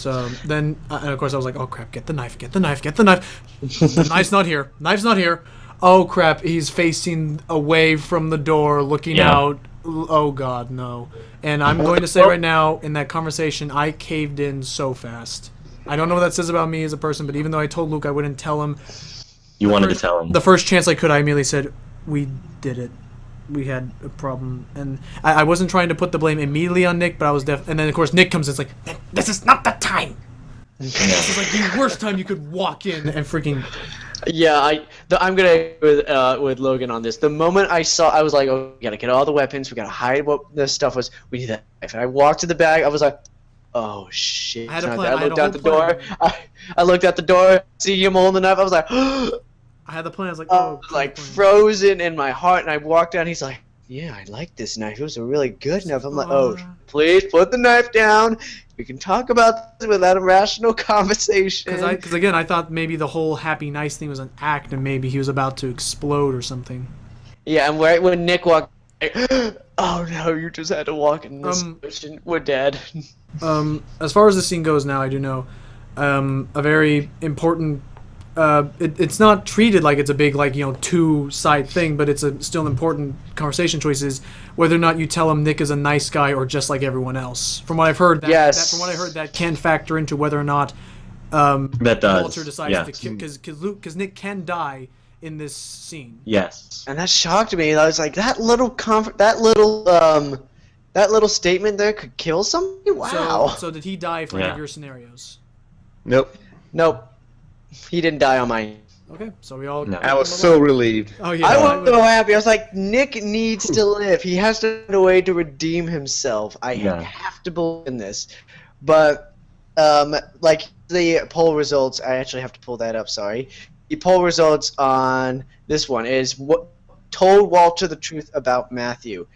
So then, and of course I was like, oh crap, get the knife, get the knife, get the knife. The knife's not here. Knife's not here. Oh crap, he's facing away from the door, looking out. Oh god, no. And I'm going to say right now, in that conversation, I caved in so fast. I don't know what that says about me as a person, but even though I told Luke I wouldn't tell him, you wanted to tell him. The first chance I could, I immediately said, we did it. We had a problem. And I wasn't trying to put the blame immediately on Nick, but I was and then of course Nick comes in, it's like, this is not the time. This is like the worst time you could walk in and freaking... Yeah, I'm gonna agree with Logan on this. The moment I saw, I was like, "Oh, we gotta get all the weapons. We gotta hide what this stuff was. We need that knife." And I walked to the bag. I was like, "Oh shit!" I had a plan. I looked out the door. I looked out the door. See him holding the knife. I was like, I had the plan. I was like, "Oh." Like frozen in my heart. And I walked down. He's like, "Yeah, I like this knife. It was a really good knife." I'm like, "Oh, please put the knife down. We can talk about this without a rational conversation." Because again, I thought maybe the whole happy, nice thing was an act, and maybe he was about to explode or something. Yeah, and right when Nick walked, like, oh no, you just had to walk in this ocean. We're dead. As far as the scene goes now, I do know a very important. It's not treated like it's a big, like, two-side thing, but it's still an important conversation choice, is whether or not you tell him Nick is a nice guy or just like everyone else. From what I've heard, that can factor into whether or not Walter decides to kill, because Nick can die in this scene. Yes. And that shocked me. I was like, that little statement there could kill somebody. Wow. So did he die for any of your scenarios? Nope. He didn't die on mine. Okay, so we all... No. I was so relieved. Oh, yeah. I was so happy. I was like, Nick needs to live. He has to find a way to redeem himself. I have to believe in this. But, like, the poll results... I actually have to pull that up, sorry. The poll results on this one is told Walter the truth about Matthew.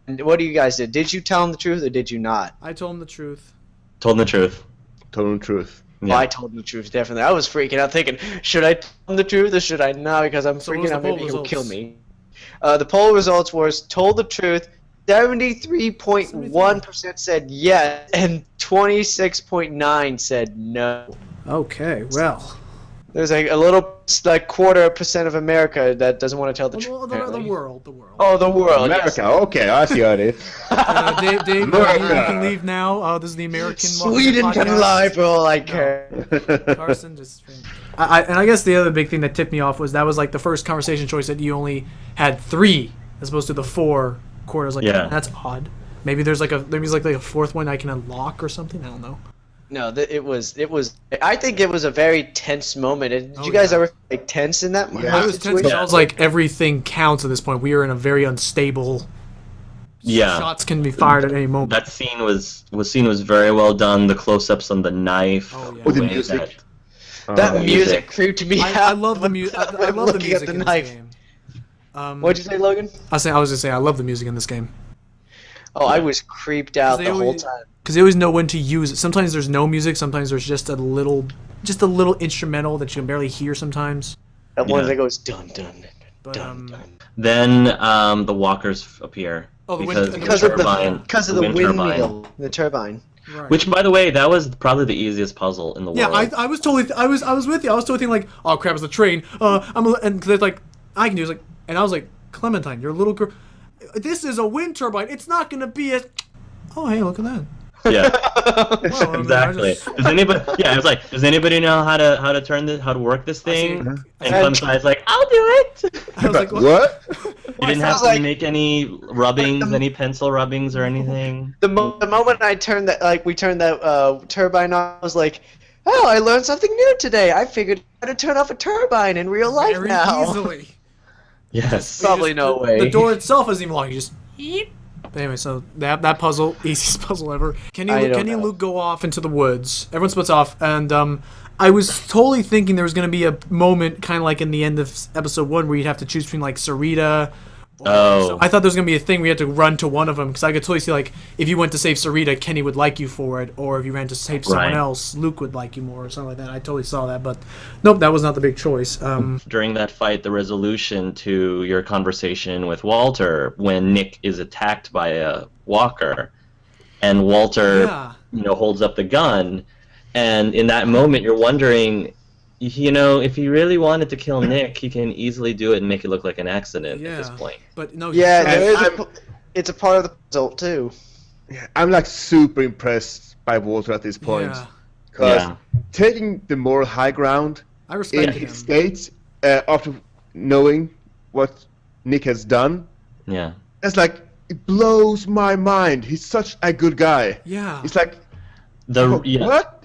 And what do you guys do? Did you tell him the truth or did you not? I told him the truth. Told him the truth. Told him the truth. Yeah. Well, I told him the truth, definitely. I was freaking out thinking, should I tell him the truth or should I not? Because I'm freaking out, maybe he'll kill me. The poll results was told the truth, 73.1% said yes, and 26.9% said no. Okay, well... There's like a little, like 0.25% of America that doesn't want to tell the truth. The world. Oh, the world. America. Yes. Okay, I see how it is. Dave, you can leave now. This is the American. Sweden can lie for all I care. Carson just. And I guess the other big thing that tipped me off was that was like the first conversation choice that you only had 3 as opposed to the 4 quarters. Like, that's odd. Maybe there's like a fourth one I can unlock or something. I don't know. No, it was. I think it was a very tense moment. Did you guys ever like tense in that moment? I was tense. It sounds like everything counts at this point. We are in a very unstable. Yeah. Shots can be fired at any moment. That scene was very well done. The close-ups on the knife. Oh, yeah. With the music. That music creeped me out. I love the music. I love the music in this game. What'd you say, Logan? I was just saying I love the music in this game. Oh, I was creeped out the whole time. Because they always know when to use it. Sometimes there's no music. Sometimes there's just a little instrumental that you can barely hear. Sometimes. That one that goes dun dun dun dun. Then the walkers appear. Oh, because of the windmill, the turbine. Right. Which, by the way, that was probably the easiest puzzle in the world. Yeah, I was totally. I was with you. I was totally thinking like, oh crap, it's the train. And cause like I can do it. Like, and I was like, Clementine, you're a little girl. This is a wind turbine. It's not gonna be a. Oh hey, look at that. Yeah. Well, exactly. Does anybody? Yeah, I was like, does anybody know how to work this thing? And Clementine's like, I'll do it. I was like, what? You didn't have to make any rubbings, any pencil rubbings or anything. The moment I turned that, we turned that turbine on, I was like, oh, I learned something new today. I figured how to turn off a turbine in real life very now. Easily. Yes. Probably no way. The door itself isn't even locked. You just. But anyway, so that puzzle, easiest puzzle ever. Kenny and Luke go off into the woods. Everyone splits off, and I was totally thinking there was going to be a moment, kind of like in the end of episode 1, where you'd have to choose between like Sarita. So I thought there was going to be a thing where you had to run to one of them, because I could totally see like if you went to save Sarita, Kenny would like you for it, or if you ran to save someone else, Luke would like you more, or something like that. I totally saw that, but nope, that was not the big choice. During that fight, the resolution to your conversation with Walter, when Nick is attacked by a walker, and Walter, holds up the gun, And in that moment, you're wondering, you know, if he really wanted to kill Nick, he can easily do it and make it look like an accident at this point. But no, yeah, it's a part of the result too. I'm like super impressed by Walter at this point. Because taking the moral high ground I respect in his state after knowing what Nick has done. Yeah. It's like, it blows my mind. He's such a good guy. Yeah. It's like, what?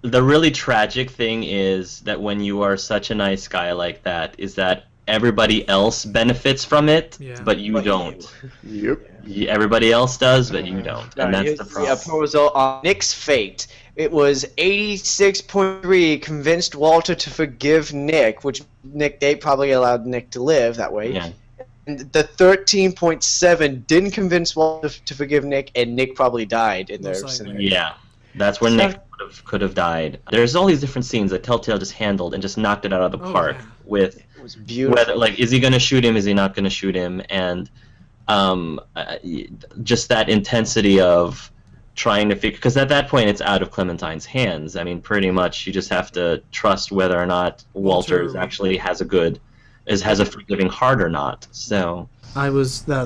The really tragic thing is that when you are such a nice guy like that, is that everybody else benefits from it, but you don't. Yep. Everybody else does, but you don't. And that's the problem. Yeah, result on Nick's fate. It was 86.3 convinced Walter to forgive Nick, which they probably allowed Nick to live that way. Yeah. And the 13.7 didn't convince Walter to forgive Nick, and Nick probably died in their scenario. Yeah, that's where Nick could have died. There's all these different scenes that Telltale just handled and just knocked it out of the park with it was beautiful. Whether, like, is he going to shoot him? Is he not going to shoot him? And just that intensity of trying to figure, because at that point it's out of Clementine's hands. I mean, pretty much you just have to trust whether or not Walter actually has a forgiving heart or not. So that was and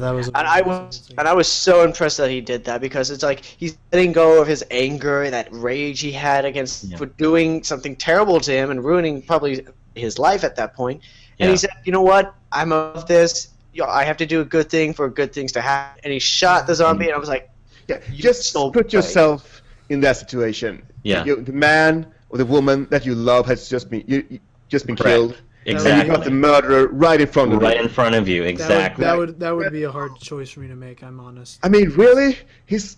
I was so impressed that he did that, because it's like he's letting go of his anger and that rage he had against for doing something terrible to him and ruining probably his life at that point. And he said, you know what, I'm of this. I have to do a good thing for good things to happen. And he shot the zombie, and I was like, just put yourself in that situation. Yeah. The man or the woman that you love has just been killed. Exactly. And you got the murderer right in front of you. Right in front of you, exactly. That would be a hard choice for me to make, I'm honest. I mean, really?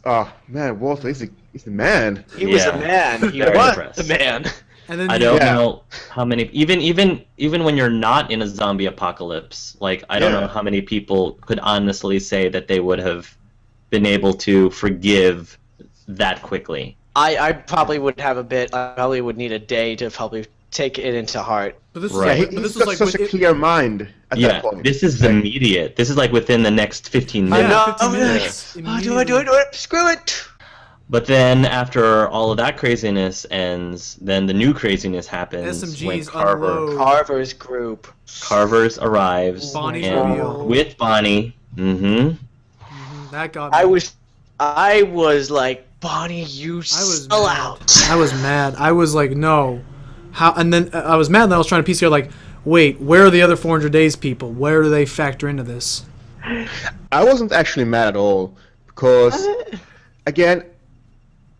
Walter, he's the man. He was the man. He was the man. And then I don't know how many, even when you're not in a zombie apocalypse, like, I don't know how many people could honestly say that they would have been able to forgive that quickly. I probably would have a bit. I probably would need a day to probably take it into heart. But this he's got such a clear mind at that point. This is immediate. This is like within the next 15 minutes. I know. 15 minutes. Do it. Screw it. But then after all of that craziness ends, then the new craziness happens when Carver's group. Carver's arrives Bonnie's reveal. With Bonnie. That got me. I was like, Bonnie, you sell out. I was mad. I was like, no. How? And then I was mad, and I was trying to piece together, like, wait, where are the other 400 days people? Where do they factor into this? I wasn't actually mad at all, because, again,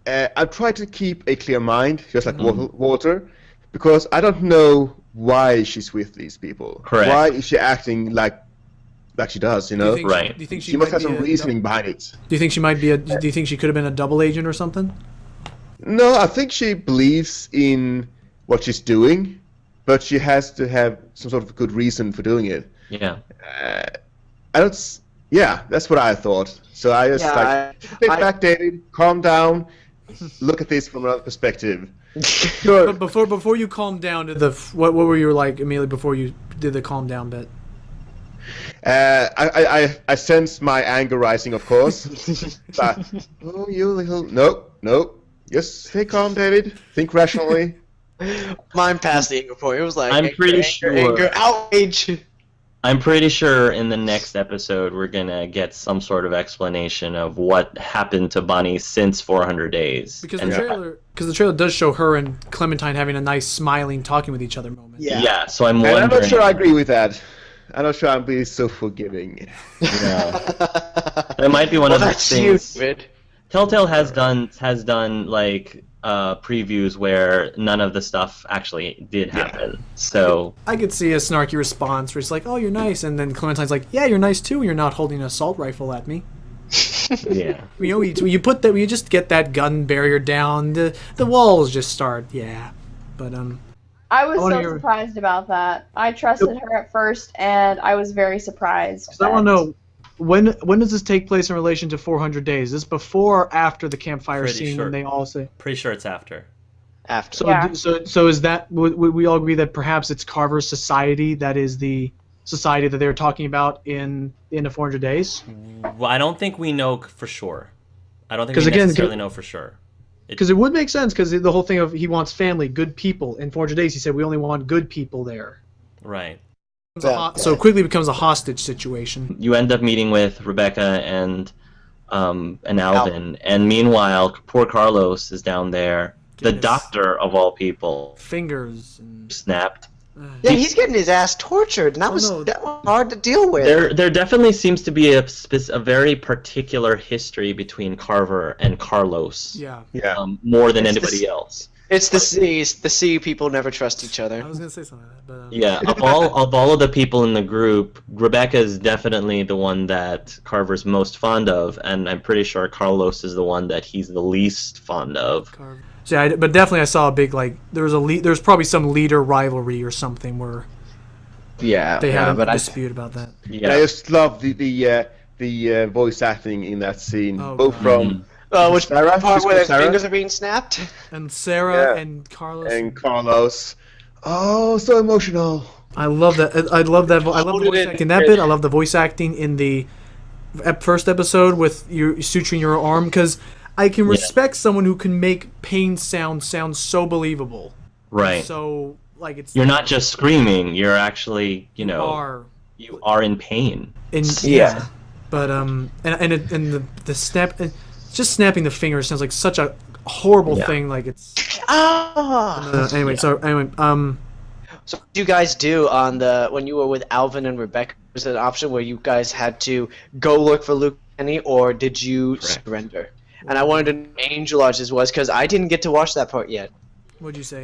I tried to keep a clear mind, just like Walter, because I don't know why she's with these people. Correct. Why is she acting like she does, you know? Do you think she must have some reasoning behind it. Do you think she might be do you think she could have been a double agent or something? No, I think she believes in what she's doing, but she has to have some sort of good reason for doing it. Yeah. That's what I thought. So I just stay back, David, calm down, look at this from another perspective. Sure. But before you calm down, what were you like immediately before you did the calm down bit? I sensed my anger rising, of course. But, you little... Nope. Just stay calm, David. Think rationally. Mine passed the anger point. It was like, anger, outrage. I'm pretty sure in the next episode we're gonna get some sort of explanation of what happened to Bonnie since 400 days. Because the trailer does show her and Clementine having a nice smiling, talking with each other moment. Yeah. So I'm wondering. And I'm not sure I agree with that. I'm not sure I'm being so forgiving. Yeah. It might be one of those things. Telltale has done like previews where none of the stuff actually did happen. So I could see a snarky response where it's like, "Oh, you're nice," and then Clementine's like, "Yeah, you're nice too. You're not holding an assault rifle at me." Yeah. You know, you just get that gun barrier down. The walls just start. Yeah, but I was so surprised about that. I trusted her at first, and I was very surprised. I want to know, when does this take place in relation to 400 days? Is this before or after the campfire scene when they all say? Pretty sure it's after. After. So is that, would we all agree that perhaps it's Carver's society that is the society that they were talking about in the 400 days? Well, I don't think we know for sure. I don't think we necessarily know for sure. Because it would make sense, because the whole thing of he wants family, good people. In 400 Days, he said we only want good people there. Right. So it quickly becomes a hostage situation. You end up meeting with Rebecca and Alvin, and meanwhile, poor Carlos is down there, the doctor of all people. Fingers. And... snapped. Yeah, he's getting his ass tortured, and that was hard to deal with. There definitely seems to be a very particular history between Carver and Carlos. Yeah. More than anybody else. It's the C's. The C people never trust each other. I was gonna say something like that, but yeah, of all of the people in the group, Rebecca is definitely the one that Carver's most fond of, and I'm pretty sure Carlos is the one that he's the least fond of. So yeah, but definitely I saw a big there's probably some leader rivalry or something where they had a dispute about that. Yeah, I just love the voice acting in that scene, both from which Sarah, part where their Sarah? fingers are being snapped? And Sarah and Carlos. And Carlos. Oh, so emotional. I love that. I love the voice acting in that bit. I love the voice acting in the first episode with you suturing your arm, because I can respect someone who can make pain sound so believable. Right. So it's you're not just screaming. You're actually you are in pain. But and the snap, just snapping the fingers sounds like such a horrible thing. Like it's. Anyway. So what did you guys do when you were with Alvin and Rebecca? Was it an option where you guys had to go look for Luke and Kenny, or did you surrender? And I wanted to know what Angel Arches was, because I didn't get to watch that part yet. What'd you say?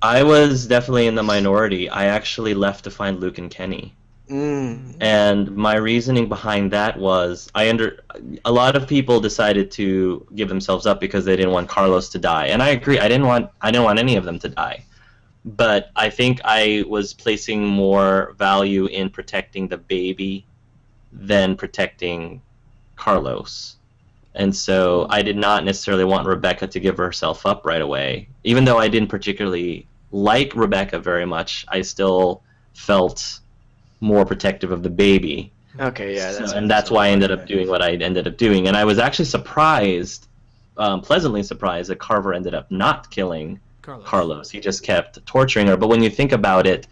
I was definitely in the minority. I actually left to find Luke and Kenny. And my reasoning behind that was a lot of people decided to give themselves up because they didn't want Carlos to die, and I agree. I didn't want any of them to die, but I think I was placing more value in protecting the baby than protecting Carlos. And so I did not necessarily want Rebecca to give herself up right away. Even though I didn't particularly like Rebecca very much, I still felt more protective of the baby. Okay, yeah. That's why I ended up doing what I ended up doing. And I was actually surprised, pleasantly surprised, that Carver ended up not killing Carlos. He just kept torturing her. But when you think about it,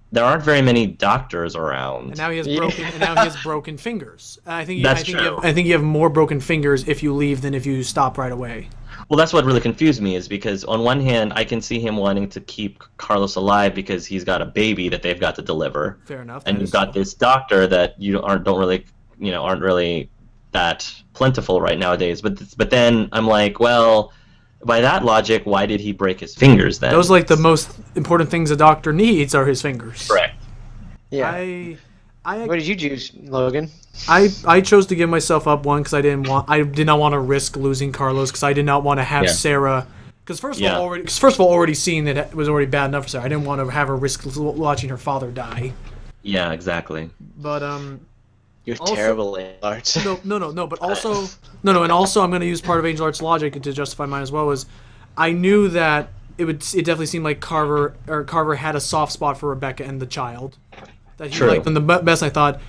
there aren't very many doctors around. And now he has broken fingers. I think true. I think you have more broken fingers if you leave than if you stop right away. Well, that's what really confused me, is because on one hand, I can see him wanting to keep Carlos alive because he's got a baby that they've got to deliver. Fair enough. And you've got this doctor that aren't really that plentiful right nowadays. But then I'm like, well, by that logic, why did he break his fingers then? Those the most important things a doctor needs are his fingers. Correct. Yeah. What did you choose, Logan? I chose to give myself up because I did not want to risk losing Carlos, because I did not want to have Sarah. Because first of all, already seeing that it was already bad enough for Sarah. I didn't want to have her risk watching her father die. Yeah, exactly. But You're terrible at arts. No. But also and also I'm going to use part of Angel Art's logic to justify mine as well. Was I knew that it definitely seemed like Carver had a soft spot for Rebecca and the child. That he liked them the best. I thought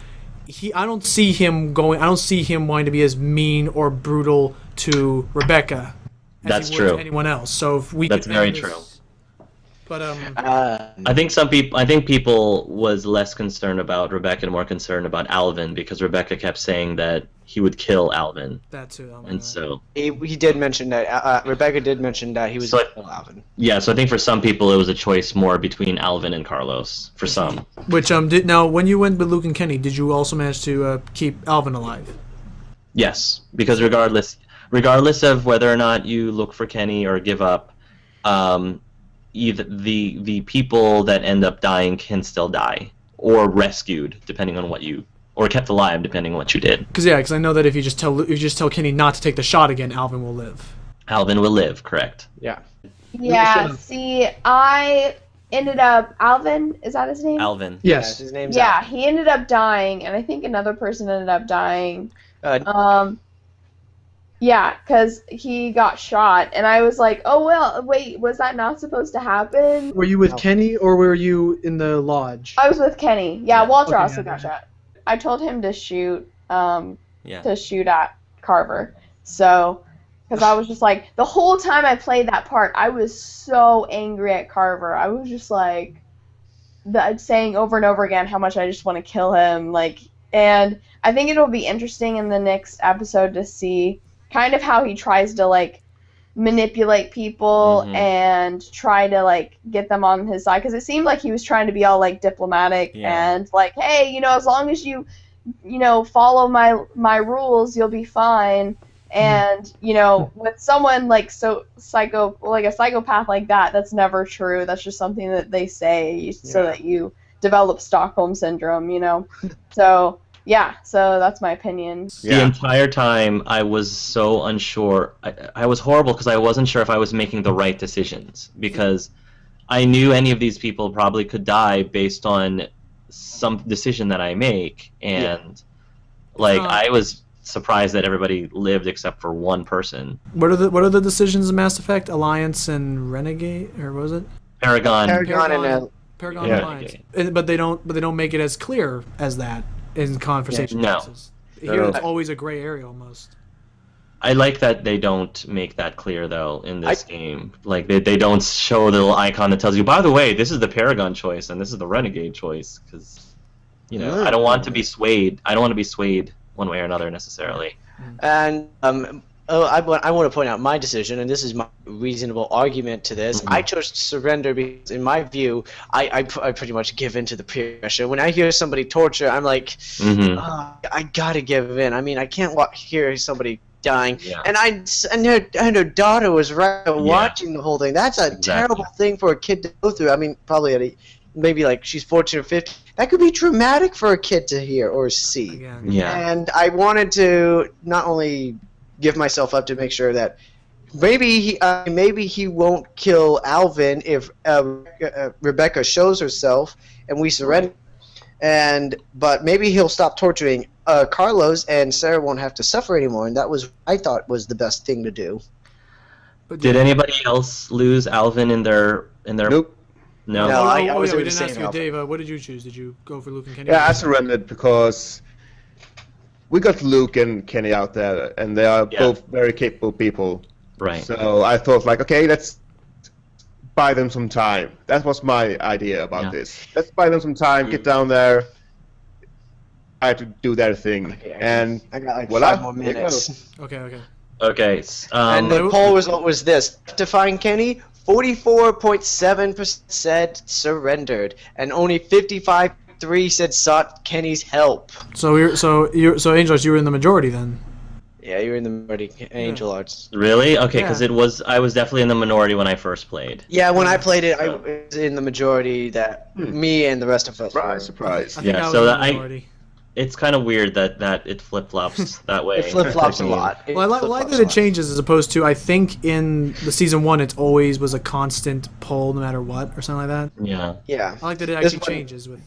I don't see him wanting to be as mean or brutal to Rebecca as That's he would true. to anyone else. So if we That's could very end this, true. But I think people was less concerned about Rebecca and more concerned about Alvin, because Rebecca kept saying that he would kill Alvin. That too. So he did mention that. Rebecca did mention that he was going to kill Alvin. Yeah, so I think for some people it was a choice more between Alvin and Carlos. For some. Which now when you went with Luke and Kenny, did you also manage to keep Alvin alive? Yes, because regardless of whether or not you look for Kenny or give up, either the people that end up dying can still die, or rescued depending on what you, or kept alive depending on what you did. Because I know that if you just tell Kenny not to take the shot again, Alvin will live. Alvin will live, correct? Yeah. Yeah. See, I ended up Alvin. Is that his name? Alvin. Yes. His name's Yeah, Alvin. he ended up dying, and I think another person ended up dying. Yeah, because he got shot, and I was like, oh, well, wait, was that not supposed to happen? Were you with Kenny, or were you in the lodge? I was with Kenny. Yeah, Walter Okay, also got shot. I told him to shoot at Carver. So Because I was just like, the whole time I played that part, I was so angry at Carver. I was just like, saying over and over again how much I just want to kill him. Like, and I think it'll be interesting in the next episode to see kind of how he tries to like manipulate people and try to like get them on his side. Because it seemed like he was trying to be all like diplomatic and like, hey, you know, as long as you follow my rules, you'll be fine. And, you know, with someone like a psychopath like that, that's never true. That's just something that they say so that you develop Stockholm syndrome, you know? So, yeah, so that's my opinion. The entire time I was so unsure. I was horrible because I wasn't sure if I was making the right decisions. Because I knew any of these people probably could die based on some decision that I make. And, I was surprised that everybody lived except for one person. What are the decisions in Mass Effect? Alliance and Renegade, or what was it? Paragon and Alliance. But they don't make it as clear as that in conversation. No. Here it's always a gray area almost. I like that they don't make that clear though in this game. Like they don't show the little icon that tells you, by the way, this is the Paragon choice and this is the Renegade choice, because I don't want to be swayed. I don't want to be swayed one way or another necessarily. And I want to point out my decision, and this is my reasonable argument to this. I chose to surrender because, in my view, I pretty much give in to the peer pressure. When I hear somebody torture, I'm like, I gotta give in. I mean, I can't hear somebody dying, and her daughter was watching the whole thing. That's a terrible thing for a kid to go through. I mean, probably maybe like she's 14 or 15. That could be traumatic for a kid to hear or see. And I wanted to not only give myself up to make sure that maybe he won't kill Alvin if Rebecca shows herself and we surrender, but maybe he'll stop torturing Carlos and Sarah won't have to suffer anymore. And that was I thought was the best thing to do. Did anybody else lose Alvin in their? Nope. No, I was we didn't ask you, Dave. What did you choose? Did you go for Luke and Kenny? Yeah, I surrendered because we got Luke and Kenny out there, and they are both very capable people. Right. So I thought, like, okay, let's buy them some time. That was my idea about this. Let's buy them some time, get down there, try to do their thing. And I got like 5 more minutes. Okay. And the poll result was this: to find Kenny, 44.7% said surrendered, and only 55.3% said sought Kenny's help. So Angel Arts, you were in the majority then. Yeah, you were in the majority, Angel Arts. Really? Okay, because I was definitely in the minority when I first played. Yeah, when I played it, I was in the majority. That me and the rest of us. Surprise. It's kind of weird that it flip-flops that way. It flip-flops a lot. Well, I like that it changes as opposed to, I think in the season 1 it always was a constant poll no matter what or something like that. Yeah. I like that it actually changes with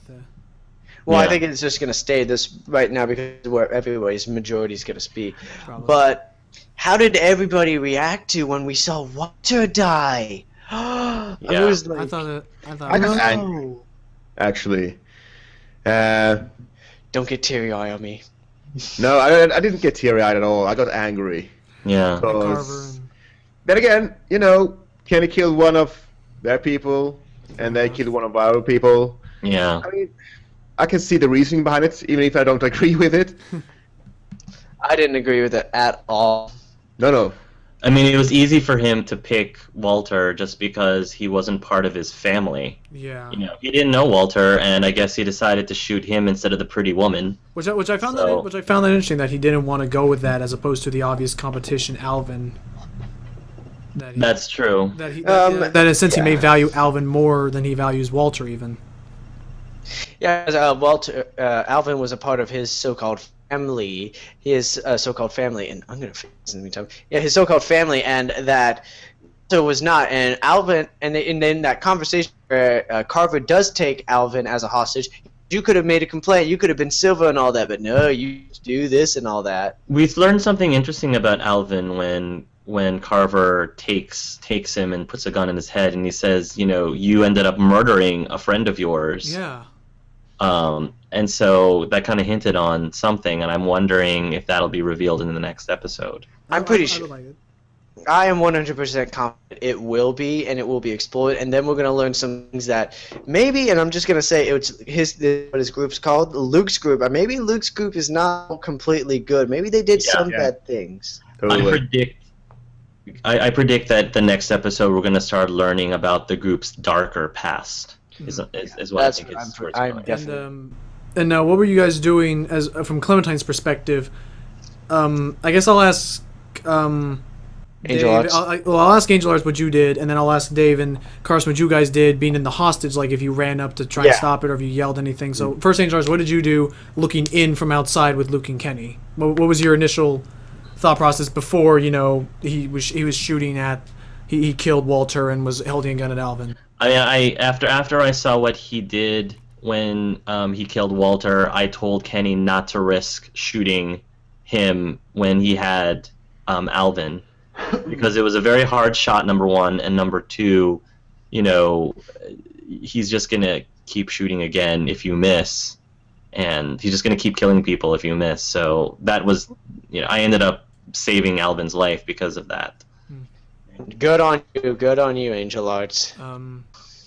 Well, I think it's just going to stay this right now because where everybody's majority is going to be. Probably. But how did everybody react to when we saw Walter die? I was like, I thought I got angry, actually. Don't get teary-eyed on me. No, I didn't get teary-eyed at all. I got angry. Yeah. Then again, Kenny killed one of their people, and they killed one of our people. Yeah. I mean, I can see the reasoning behind it, even if I don't agree with it. I didn't agree with it at all. No. I mean, it was easy for him to pick Walter just because he wasn't part of his family. Yeah. He didn't know Walter, and I guess he decided to shoot him instead of the pretty woman. Which I found that interesting that he didn't want to go with that as opposed to the obvious competition, Alvin. That's true. That in a sense he may value Alvin more than he values Walter even. Yeah, Alvin was a part of his so-called family, and I'm gonna fix this in the meantime. Yeah, his so-called family, and that Walter was not. And Alvin, and in that conversation where Carver does take Alvin as a hostage, you could have made a complaint. You could have been Silva and all that, but no, you do this and all that. We've learned something interesting about Alvin when Carver takes him and puts a gun in his head, and he says, you ended up murdering a friend of yours. Yeah. And so that kind of hinted on something, and I'm wondering if that'll be revealed in the next episode. I'm pretty sure. Like it. I am 100% confident it will be, and it will be explored, and then we're gonna learn some things that maybe, and I'm just gonna say it's what his group's called, Luke's group. Maybe Luke's group is not completely good. Maybe they did some bad things. Totally. I predict that the next episode we're gonna start learning about the group's darker past. Is what I think is where it's going. Definitely. And now, what were you guys doing as from Clementine's perspective? I guess I'll ask Angel Dave. Arts. I'll ask Angel Arts what you did, and then I'll ask Dave and Carson what you guys did, being in the hostage. Like if you ran up to try and stop it, or if you yelled anything. So first, Angel Arts, what did you do looking in from outside with Luke and Kenny? What was your initial thought process before he was shooting at he killed Walter and was holding a gun at Alvin? After I saw what he did when he killed Walter, I told Kenny not to risk shooting him when he had Alvin, because it was a very hard shot, number one, and number two, he's just gonna keep shooting again if you miss, and he's just gonna keep killing people if you miss. So that was, I ended up saving Alvin's life because of that. Good on you, Angel Arts.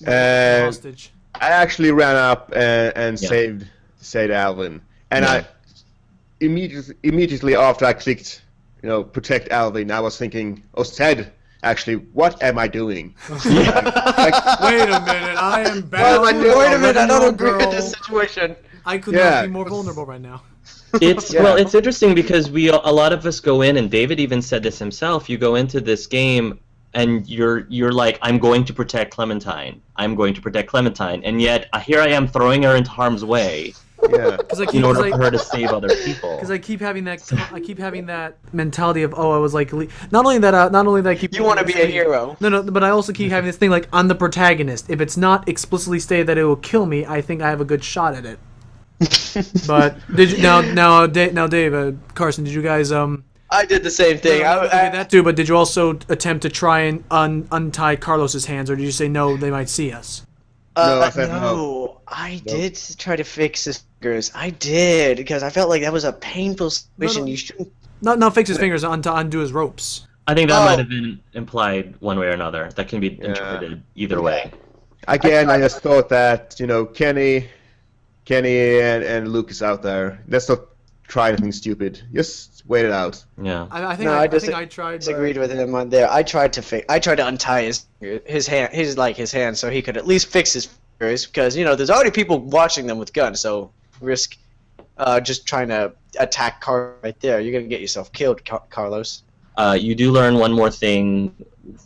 Hostage. I actually ran up and saved Alvin, and I immediately after I clicked, protect Alvin, I was thinking, said, actually, what am I doing? Wait a minute, I am bound. Wait a minute, I don't agree with this situation. I could not be more vulnerable right now. Well, it's interesting because a lot of us go in, and David even said this himself. You go into this game, and you're like, I'm going to protect Clementine. I'm going to protect Clementine, and yet here I am throwing her into harm's way. Yeah. In order for her to save other people. Because I keep having that mentality of I was like, not only that I keep. You want to be a hero. No, but I also keep having this thing like, I'm the protagonist. If it's not explicitly stated that it will kill me, I think I have a good shot at it. But did you now Dave, Carson, did you guys I did the same thing. That too, but did you also attempt to try and untie Carlos's hands, or did you say no, they might see us? No, I said no. I did try to fix his fingers. I did, because I felt like that was a painful situation. You shouldn't. Not fix his fingers, undo his ropes. I think that might have been implied one way or another. That can be interpreted either way. Again, I just thought that Kenny and Luke is out there. Let's not try anything stupid. Just wait it out. Yeah. I think I tried. Disagreed with him on there. I tried to untie his hand so he could at least fix his fingers, because there's already people watching them with guns. So risk just trying to attack Carlos right there. You're gonna get yourself killed, Carlos. You do learn one more thing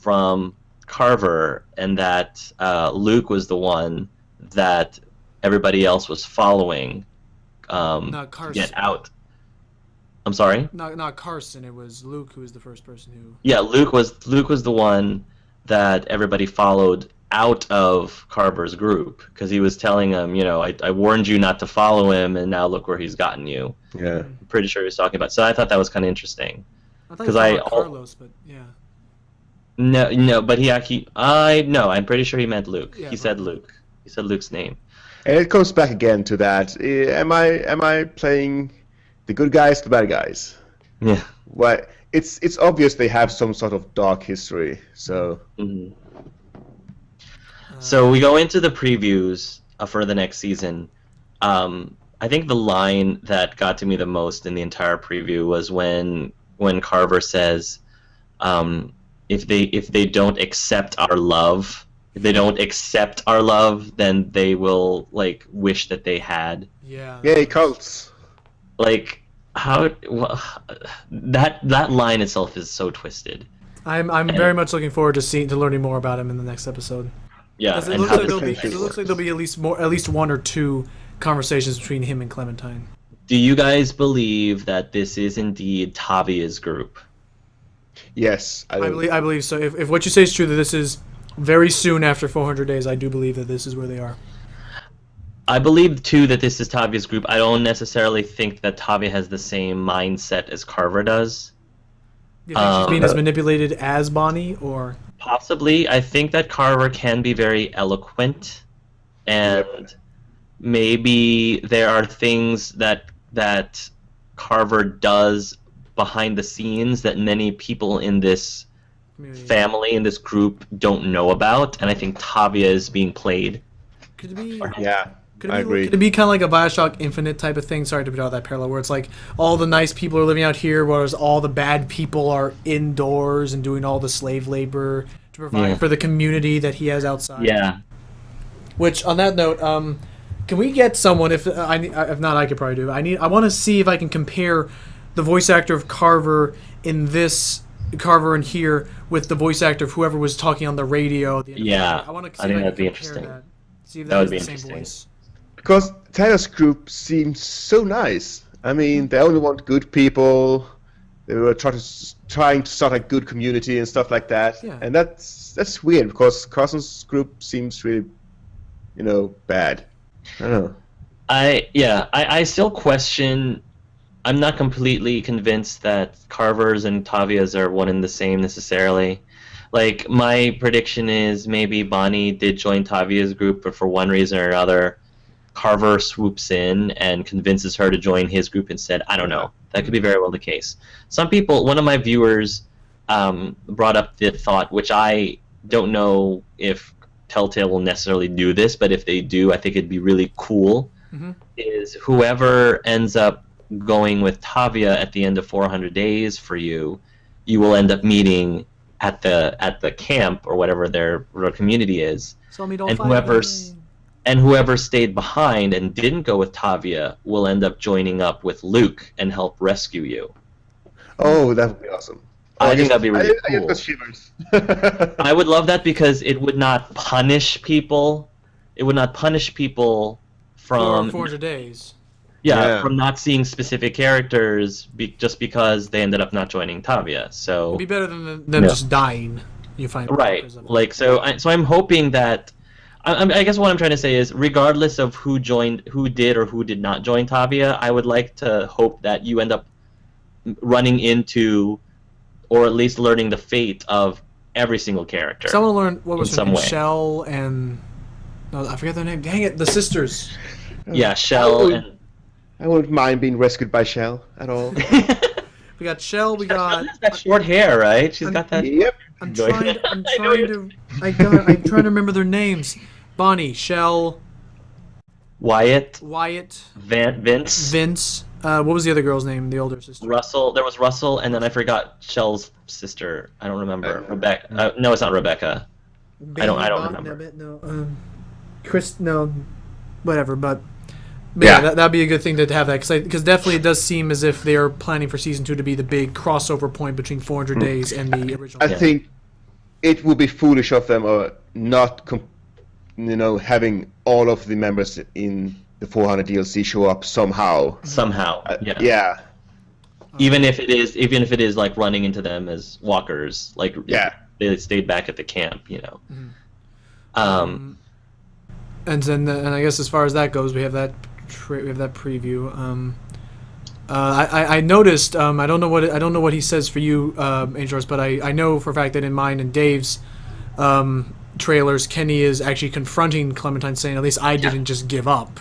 from Carver, and that Luke was the one that everybody else was following Not to Carson. get out. I'm sorry? Not Carson. It was Luke who was the first person who. Yeah, Luke was the one that everybody followed out of Carver's group, because he was telling them, I warned you not to follow him, and now look where he's gotten you. Yeah. I'm pretty sure he was talking about. So I thought that was kind of interesting. I thought he was Carlos, but yeah. No, but I'm pretty sure he meant Luke. Yeah, he said Luke. He said Luke's name. And it comes back again to that. Am I playing the good guys, the bad guys? Yeah. Well, it's obvious they have some sort of dark history. So. Mm-hmm. So we go into the previews for the next season. I think the line that got to me the most in the entire preview was when Carver says, if they don't accept our love. If they don't accept our love, then they will wish that they had. Yeah. Yay, cults. That line itself is so twisted. I'm very much looking forward to learning more about him in the next episode. Yeah, It looks like there'll be at least one or two conversations between him and Clementine. Do you guys believe that this is indeed Tavia's group? Yes, I believe so. If what you say is true, that this is very soon after 400 days, I do believe that this is where they are. I believe, too, that this is Tavia's group. I don't necessarily think that Tavia has the same mindset as Carver does. You think she's being as manipulated as Bonnie, or? Possibly. I think that Carver can be very eloquent, and maybe there are things that Carver does behind the scenes that many people in this family in this group don't know about, and I think Tavia is being played. Could it be? Yeah. I agree. Could it be kind of like a Bioshock Infinite type of thing? Sorry to draw that parallel, where it's like all the nice people are living out here, whereas all the bad people are indoors and doing all the slave labor to provide for the community that he has outside. Yeah. Which, on that note, can we get someone? If not, I could probably do it. I want to see if I can compare the voice actor of Carver in this Carver in here with the voice actor of whoever was talking on the radio. I want to. I think that'd be interesting. That. See if that would be the same interesting. voice. Because Taylor's group seemed so nice. I mean, they only want good people. They were trying to start a good community and stuff like that. Yeah. And that's weird because Carson's group seems really, bad. I don't know. I still question. I'm not completely convinced that Carver's and Tavia's are one and the same necessarily. Like, my prediction is maybe Bonnie did join Tavia's group, but for one reason or another, Carver swoops in and convinces her to join his group instead. I don't know. That could be very well the case. Some people, one of my viewers brought up the thought, which I don't know if Telltale will necessarily do this, but if they do, I think it'd be really cool, is whoever ends up going with Tavia at the end of 400 days for you, you will end up meeting at the camp or whatever their community is. And whoever stayed behind and didn't go with Tavia will end up joining up with Luke and help rescue you. Oh, that would be awesome. I think that'd be really I cool. get shivers. I would love that because it would not punish people. It would not punish people from 400 days. Yeah, from not seeing specific characters just because they ended up not joining Tavia. So it'd be better than them just dying. You find right. Like so I'm hoping that. I guess what I'm trying to say is, regardless of who did or who did not join Tavia, I would like to hope that you end up running into, or at least learning the fate of every single character. Someone learned what was her name? Way. Shell and I forget their name. Dang it, the sisters. Yeah, Shell I wouldn't mind being rescued by Shell at all. We got Shell. We got that short hair, right? She's got that. Yep. I'm trying to remember their names. Bonnie, Shell, Wyatt, Vince. What was the other girl's name? The older sister. Russell. There was Russell, and then I forgot Shell's sister. I don't remember. Rebecca. No, it's not Rebecca. I don't remember. No, Chris. No, whatever. But yeah, that'd be a good thing to have that because definitely it does seem as if they are planning for season 2 to be the big crossover point between 400 Days and the original. I think it would be foolish of them not, having all of the members in the 400 DLC show up somehow. Yeah. Even if it is like running into them as walkers, like they stayed back at the camp, And then, and I guess as far as that goes, we have that preview. I noticed. I don't know what he says for you, Angels, but I know for a fact that in mine and Dave's trailers, Kenny is actually confronting Clementine, saying, "At least I didn't just give up."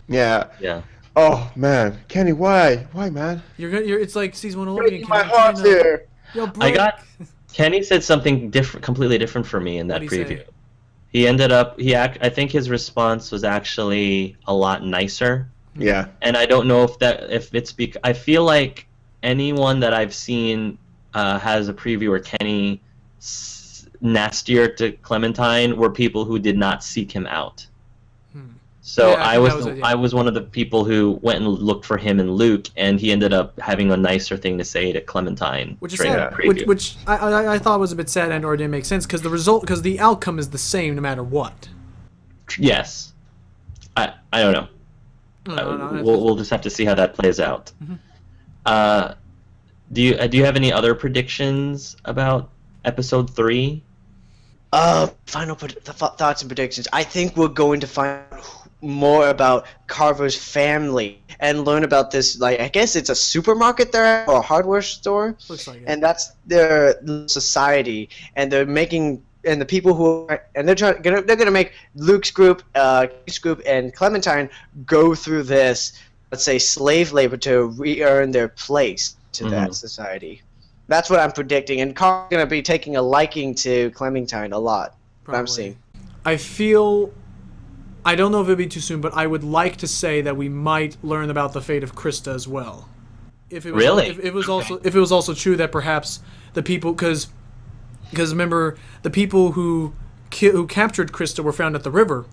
Yeah. Yeah. Oh man, Kenny, why, man? It's like season 1 all over again. My heart's here. Kenny said something completely different for me in that preview. Say? He ended up. I think his response was actually a lot nicer. Yeah. And I don't know if it's because I feel like anyone that I've seen has a preview where Kenny nastier to Clementine were people who did not seek him out. So I was one of the people who went and looked for him and Luke, and he ended up having a nicer thing to say to Clementine. Which is sad. Which I thought was a bit sad and or didn't make sense because the outcome is the same no matter what. Yes. I don't know. We'll just have to see how that plays out. Do you have any other predictions about episode 3? Final thoughts and predictions. I think we're going to find more about Carver's family and learn about this. Like, I guess it's a supermarket there or a hardware store. Looks like it. And that's their society, and they're making. And the people who are, and they're gonna make Luke's group, and Clementine go through this, let's say, slave labor to re-earn their place to that society. That's what I'm predicting, and Carl's gonna be taking a liking to Clementine a lot. What I'm seeing. I don't know if it'd be too soon, but I would like to say that we might learn about the fate of Krista as well. If it was, Really? If it was also true that perhaps the people, because remember the people who captured Krista were found at the river,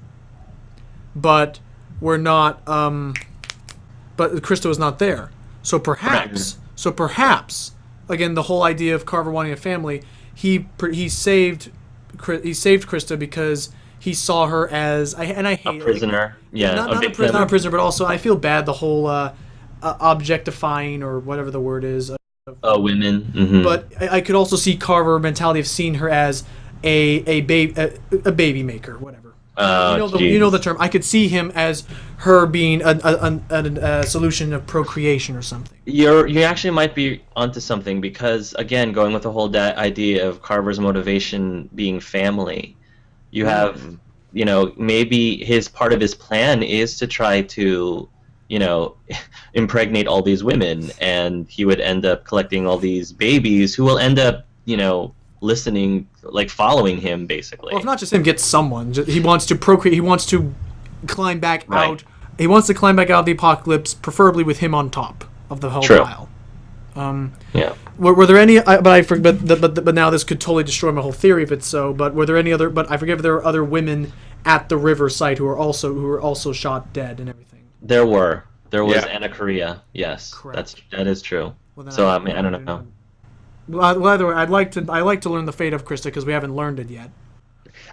but were not. But Krista was not there. So perhaps, again, the whole idea of Carver wanting a family, he saved Krista because he saw her as I hate a prisoner. not a prisoner, but also I feel bad the whole objectifying or whatever the word is. Women. Mm-hmm. But I could also see Carver mentality of seeing her as a baby maker, whatever. You know the term. I could see him as her being a solution of procreation or something. You actually might be onto something because, again, going with the whole idea of Carver's motivation being family, you have, maybe part of his plan is to try to, impregnate all these women, and he would end up collecting all these babies who will end up, listening, like following him, basically. Well, if not just him, get someone. He wants to procreate. He wants to climb back out. He wants to climb back out of the apocalypse, preferably with him on top of the whole pile. Yeah. Were there any? But now this could totally destroy my whole theory if it's so. But were there any other? But I forget if there were other women at the river site who were also shot dead and everything. There was Anna Korea. Yes, correct. That is true. Well, so I don't know. Well, either way, I'd like to learn the fate of Krista because we haven't learned it yet.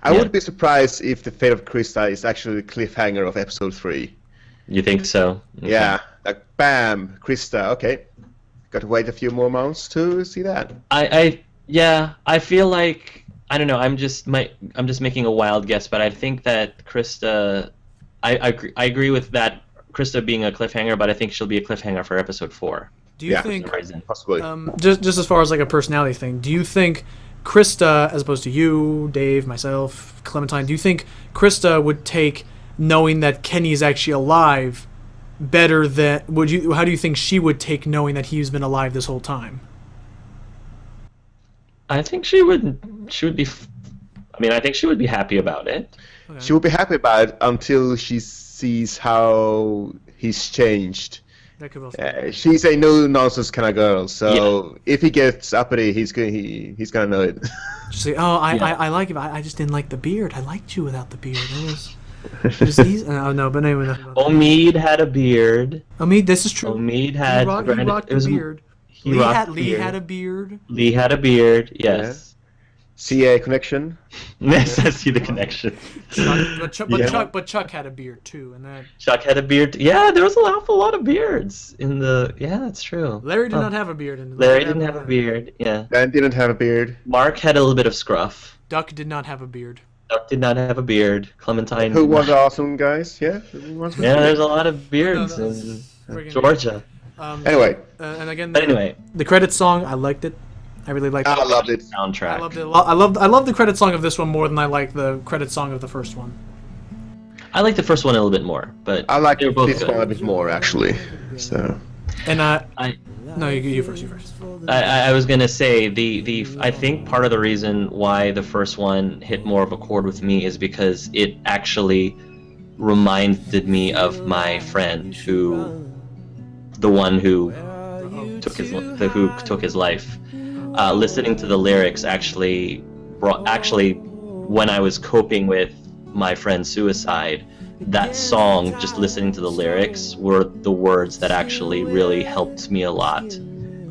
I wouldn't be surprised if the fate of Krista is actually the cliffhanger of episode 3. You think so? Okay. Yeah, like bam, Krista. Okay, got to wait a few more months to see that. I feel like I don't know. I'm just making a wild guess, but I think that Krista. I agree with that Krista being a cliffhanger, but I think she'll be a cliffhanger for episode 4. Do you think possibly? Just as far as like a personality thing, do you think Krista, as opposed to you, Dave, myself, Clementine, do you think Krista would take knowing that Kenny is actually alive better than how do you think she would take knowing that he's been alive this whole time? I think she would be. I think she would be happy about it. Okay. She would be happy about it until she sees how he's changed. That could be she's a no-nonsense kind of girl, so if he gets uppity, he's gonna know it. Just say, I like it. I just didn't like the beard. I liked you without the beard. It was easy. Oh no, but anyway. Omid had a beard. Omid, this is true. Omid had. He rocked a beard. Lee had a beard. Lee had a beard. Yes. See a connection? Yes, I see the connection. Chuck had a beard too, and that. Chuck had a beard. Yeah, there was an awful lot of beards in the. Yeah, that's true. Larry did not have a beard. Larry didn't have a beard. Yeah. Dan didn't have a beard. Mark had a little bit of scruff. Duck did not have a beard. Duck did not have a beard. Clementine. Who was awesome, guys? Yeah. There's a lot of beards in Georgia. Anyway. And again. Anyway. The credits song, I liked it. I really liked it. I loved it. Soundtrack. I loved it a lot. I love the credit song of this one more than I like the credit song of the first one. I like the first one a little bit more, but I like this one a bit more actually. So. And no, you first. I was gonna say I think part of the reason why the first one hit more of a chord with me is because it actually reminded me of my friend who took his life. Listening to the lyrics actually when I was coping with my friend's suicide, that song, just listening to the lyrics, were the words that actually really helped me a lot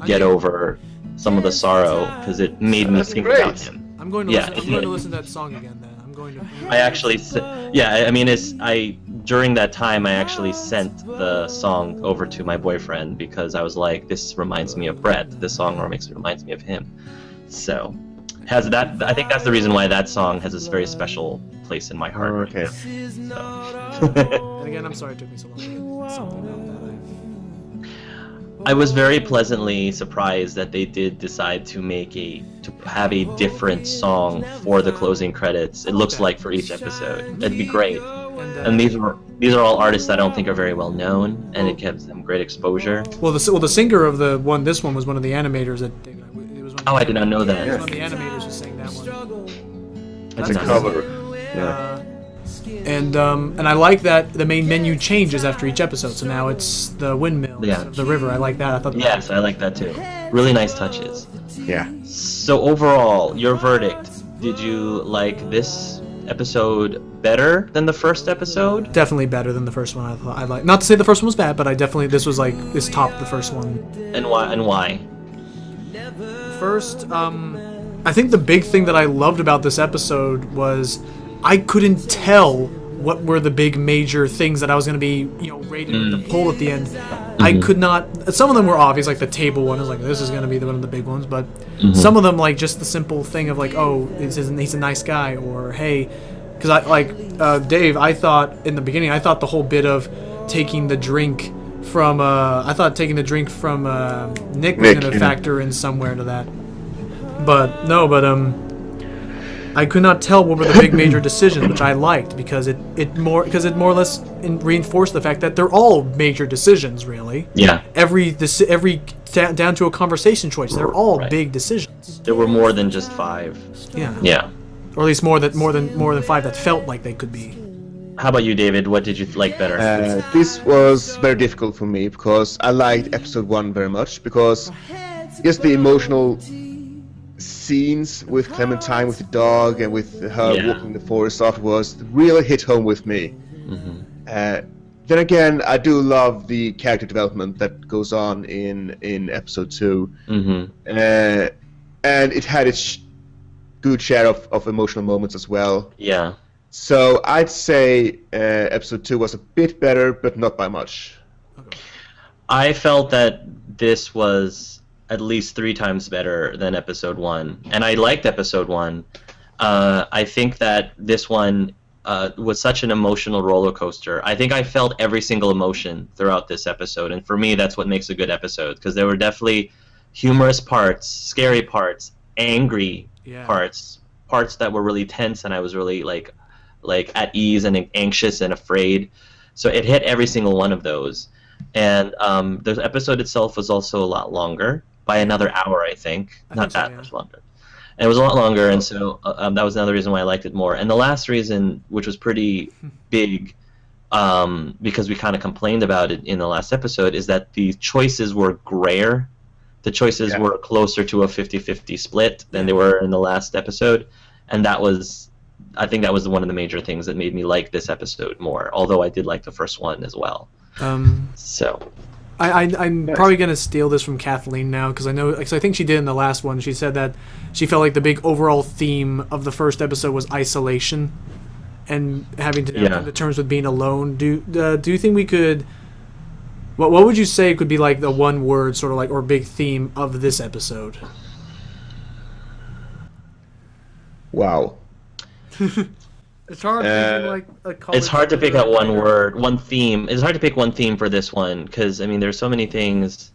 get over some of the sorrow, because it made me think about him. I'm going to listen to that song again then. During that time I actually sent the song over to my boyfriend because I was like, this reminds me of Brett. This song reminds me of him. So I think that's the reason why that song has this very special place in my heart. Oh, okay. And again, I'm sorry it took me so long to get something out of that. I was very pleasantly surprised that they did decide to have a different song for the closing credits. It looks like for each episode. It'd be great. And these are all artists that I don't think are very well known, and it gives them great exposure. Well, the singer of this one was one of the animators that Oh, I did not know that. One of the animators was saying that one. It's a cover. And I like that the main menu changes after each episode. So now it's the windmill instead of the river. I like that. I thought. Yes, I like that too. Really nice touches. Yeah. So overall, your verdict: did you like this episode better than the first episode? Definitely better than the first one. I like. Not to say the first one was bad, but this topped the first one. And why? First, I think the big thing that I loved about this episode was I couldn't tell what were the big major things that I was going to be, rated with the poll at the end. I could not. Some of them were obvious, like the table one. I was like, this is going to be one of the big ones. But some of them, like just the simple thing of like, oh, he's a nice guy, or hey, because Dave, I thought in the beginning, I thought the whole bit of taking the drink from Nick was going to factor in somewhere to that. But no, I could not tell what were the big major decisions, which I liked because it more or less reinforced the fact that they're all major decisions, really. Yeah. Every down to a conversation choice, they're all big decisions. There were more than just 5. Yeah. Yeah. Or at least more than 5 that felt like they could be. How about you, David? What did you like better? This was very difficult for me because I liked episode 1 very much because just the emotional scenes with Clementine, with the dog, and with her walking the forest afterwards really hit home with me. Then again, I do love the character development that goes on in episode 2. And it had its good share of emotional moments as well. Yeah. So I'd say episode 2 was a bit better, but not by much. I felt that this was at least 3 times better than episode 1, and I liked episode 1. I think that this one was such an emotional roller coaster. I think I felt every single emotion throughout this episode, and for me, that's what makes a good episode, because there were definitely humorous parts, scary parts, angry parts that were really tense, and I was really like at ease and anxious and afraid. So it hit every single one of those. And the episode itself was also a lot longer, by another hour, I think. Not that much longer. And it was a lot longer, and so that was another reason why I liked it more. And the last reason, which was pretty big, because we kind of complained about it in the last episode, is that the choices were grayer. The choices were closer to a 50-50 split than they were in the last episode. And I think that was one of the major things that made me like this episode more, although I did like the first one as well. So I'm probably going to steal this from Kathleen now, because I think she did in the last one. She said that she felt like the big overall theme of the first episode was isolation and having to come to terms with being alone. Do you think we could... What would you say could be like the one word sort of like or big theme of this episode? Wow. It's hard. It's hard to pick out one word, one theme. It's hard to pick one theme for this one because I mean, there's so many things.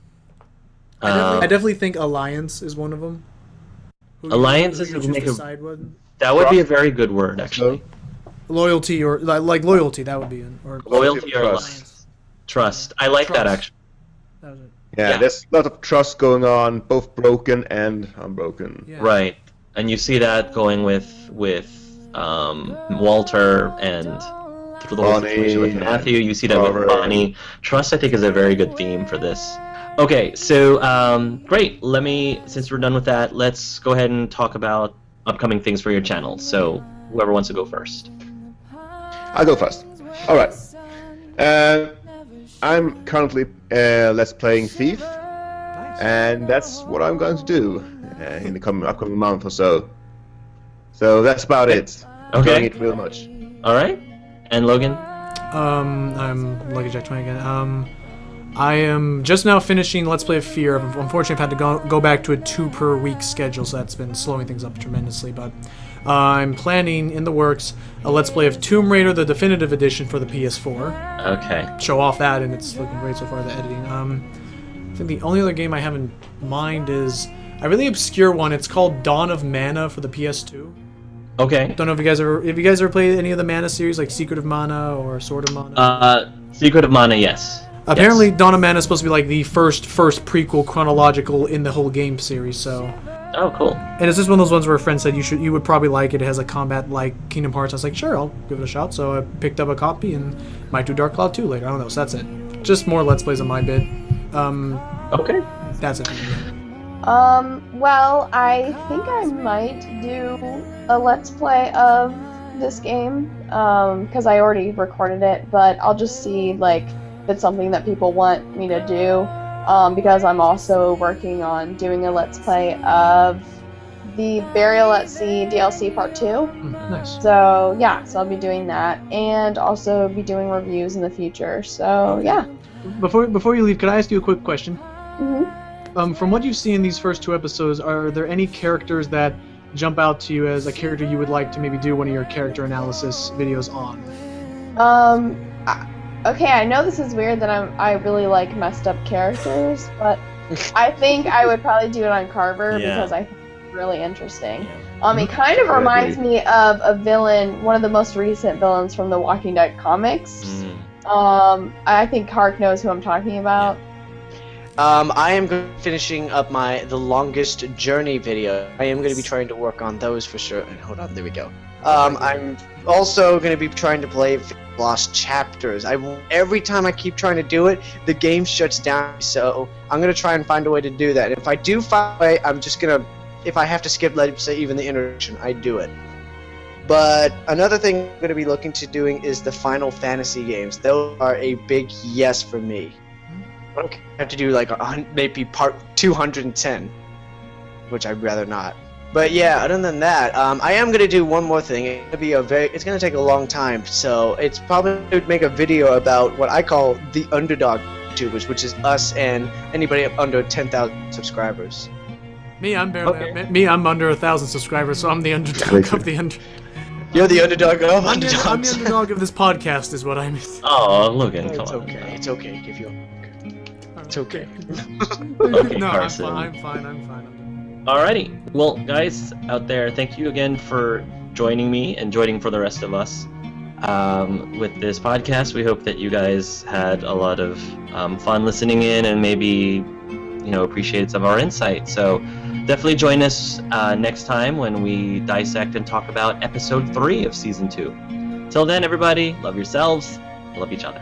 I definitely think alliance is one of them. Alliance is that would be a very good word, actually. Loyalty or like loyalty, that would be or loyalty or alliance. Trust. I like that actually. That was it. Yeah, there's a lot of trust going on, both broken and unbroken. Yeah. Right, and you see that going with Walter and the whole situation with Matthew. You see that with Bonnie. Trust, I think, is a very good theme for this. Okay, so great. Since we're done with that, let's go ahead and talk about upcoming things for your channel. So whoever wants to go first. I'll go first. All right. I'm currently Let's Playing Thief, and that's what I'm going to do in the upcoming month or so. So that's about it. Okay. Enjoying it real much. All right. And Logan? I'm Lucky Jack 20 again. I am just now finishing Let's Play of Fear. Unfortunately, I've had to go back to a 2 per week schedule, so that's been slowing things up tremendously. But I'm planning in the works a Let's Play of Tomb Raider, the definitive edition for the PS4. Okay. Show off that, and it's looking great so far, the editing. I think the only other game I have in mind is a really obscure one. It's called Dawn of Mana for the PS2. Okay. Don't know if you guys ever played any of the Mana series, like Secret of Mana or Sword of Mana? Secret of Mana, yes. Apparently, Dawn of Mana is supposed to be like the first prequel chronological in the whole game series, so Oh, cool. And it's just one of those ones where a friend said you would probably like it. It has a combat like Kingdom Hearts. I was like, sure, I'll give it a shot. So I picked up a copy and might do Dark Cloud 2 later. I don't know. So that's it. Just more Let's Plays on my bid. Okay. That's it. Well, I think I might do a Let's Play of this game, because I already recorded it, but I'll just see, like, if it's something that people want me to do, because I'm also working on doing a Let's Play of the Burial at Sea DLC Part 2. Nice. So, yeah, so I'll be doing that, and also be doing reviews in the future, so, yeah. Before you leave, could I ask you a quick question? Mm-hmm. From what you've seen in these first 2 episodes, are there any characters that jump out to you as a character you would like to maybe do one of your character analysis videos on? Okay, I know this is weird that I really like messed up characters, but I think I would probably do it on Carver because I think it's really interesting. It kind of reminds me of a villain, one of the most recent villains from the Walking Dead comics. I think Hark knows who I'm talking about. I am finishing up the longest journey video. I am going to be trying to work on those for sure. And hold on, there we go. I'm also going to be trying to play Lost Chapters. Every time I keep trying to do it, the game shuts down. So I'm going to try and find a way to do that. If I do find a way, I'm just going to, if I have to skip, let's say, even the introduction, I do it. But another thing I'm going to be looking to doing is the Final Fantasy games. Those are a big yes for me. I have to do like maybe part 210, which I'd rather not. But yeah, other than that, I am gonna do one more thing. It's gonna take a long time, so it's probably gonna make a video about what I call the underdog YouTubers, which is us and anybody under 10,000 subscribers. Me, I'm barely. I'm under 1,000 subscribers, so I'm the underdog of the under. You're the underdog of underdogs. I'm the underdog of this podcast, is what I mean. Oh, Logan, come on. It's okay. Give you. It's okay. Okay, No, Carson. I'm fine. Alrighty. Well, guys out there, thank you again for joining me and joining for the rest of us with this podcast. We hope that you guys had a lot of fun listening in and maybe, appreciated some of our insight. So definitely join us next time when we dissect and talk about episode 3 of season 2. Till then, everybody, love yourselves, love each other.